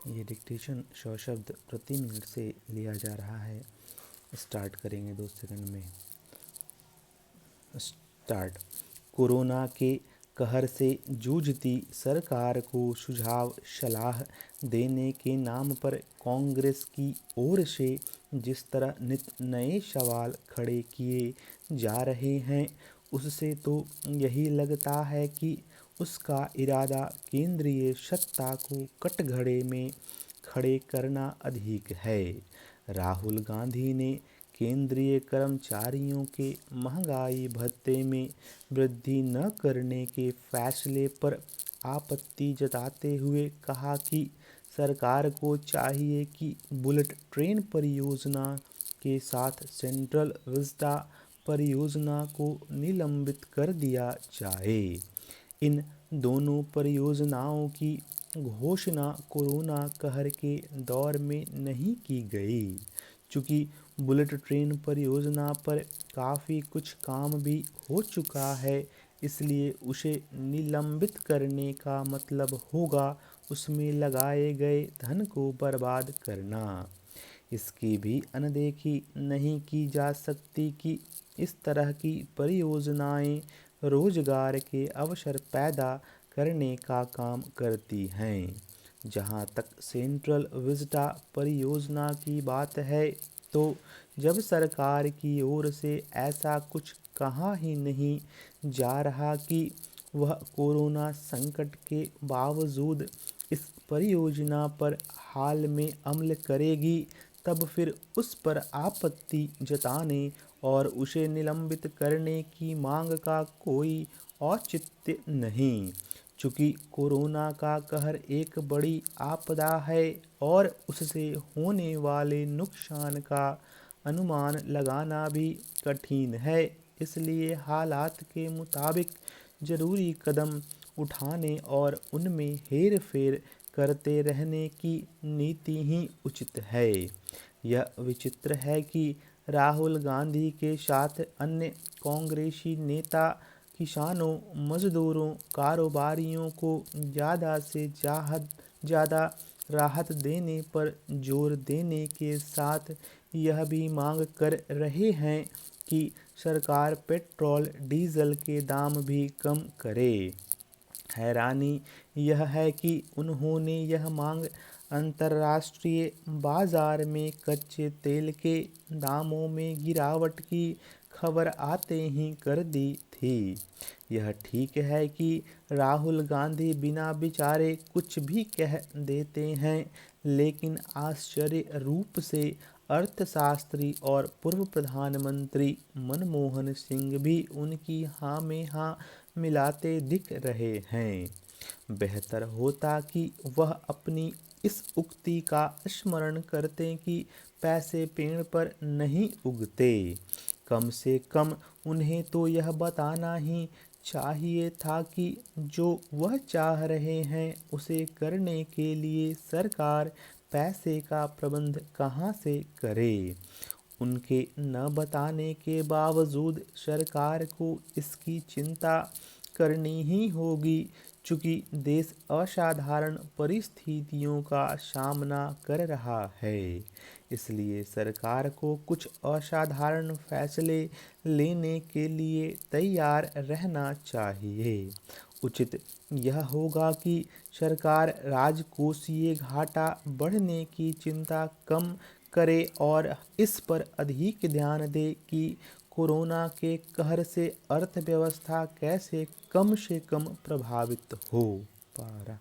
ये डिक्टेशन 100 शब्द प्रति मिनट से लिया जा रहा है। स्टार्ट करेंगे 2 सेकंड में। स्टार्ट। कोरोना के कहर से जूझती सरकार को सुझाव सलाह देने के नाम पर कांग्रेस की ओर से जिस तरह नित नए सवाल खड़े किए जा रहे हैं, उससे तो यही लगता है कि उसका इरादा केंद्रीय सत्ता को कटघरे में खड़े करना अधिक है। राहुल गांधी ने केंद्रीय कर्मचारियों के महंगाई भत्ते में वृद्धि न करने के फैसले पर आपत्ति जताते हुए कहा कि सरकार को चाहिए कि बुलेट ट्रेन परियोजना के साथ सेंट्रल विस्टा परियोजना को निलंबित कर दिया जाए। इन दोनों परियोजनाओं की घोषणा कोरोना कहर के दौर में नहीं की गई। चूँकि बुलेट ट्रेन परियोजना पर काफ़ी कुछ काम भी हो चुका है, इसलिए उसे निलंबित करने का मतलब होगा उसमें लगाए गए धन को बर्बाद करना। इसकी भी अनदेखी नहीं की जा सकती कि इस तरह की परियोजनाएं रोजगार के अवसर पैदा करने का काम करती हैं। जहां तक सेंट्रल विस्टा परियोजना की बात है, तो जब सरकार की ओर से ऐसा कुछ कहा ही नहीं जा रहा कि वह कोरोना संकट के बावजूद इस परियोजना पर हाल में अमल करेगी, तब फिर उस पर आपत्ति जताने और उसे निलंबित करने की मांग का कोई औचित्य नहीं। चूँकि कोरोना का कहर एक बड़ी आपदा है और उससे होने वाले नुकसान का अनुमान लगाना भी कठिन है, इसलिए हालात के मुताबिक ज़रूरी कदम उठाने और उनमें हेर फेर करते रहने की नीति ही उचित है। यह विचित्र है कि राहुल गांधी के साथ अन्य कांग्रेसी नेता किसानों, मजदूरों, कारोबारियों को ज़्यादा से ज़्यादा राहत देने पर जोर देने के साथ यह भी मांग कर रहे हैं कि सरकार पेट्रोल डीजल के दाम भी कम करे। हैरानी यह है कि उन्होंने यह मांग अंतर्राष्ट्रीय बाजार में कच्चे तेल के दामों में गिरावट की खबर आते ही कर दी थी। यह ठीक है कि राहुल गांधी बिना विचारे कुछ भी कह देते हैं, लेकिन आश्चर्य रूप से अर्थशास्त्री और पूर्व प्रधानमंत्री मनमोहन सिंह भी उनकी हाँ में हाँ मिलाते दिख रहे हैं। बेहतर होता कि वह अपनी इस उक्ति का स्मरण करते कि पैसे पेड़ पर नहीं उगते। कम से कम उन्हें तो यह बताना ही चाहिए था कि जो वह चाह रहे हैं उसे करने के लिए सरकार पैसे का प्रबंध कहाँ से करे। उनके न बताने के बावजूद सरकार को इसकी चिंता करनी ही होगी, चूँकि देश असाधारण परिस्थितियों का सामना कर रहा है। इसलिए सरकार को कुछ असाधारण फैसले लेने के लिए तैयार रहना चाहिए। उचित यह होगा कि सरकार राजकोषीय घाटा बढ़ने की चिंता कम करे और इस पर अधिक ध्यान दे कि कोरोना के कहर से अर्थव्यवस्था कैसे कम से कम प्रभावित हो। पारा।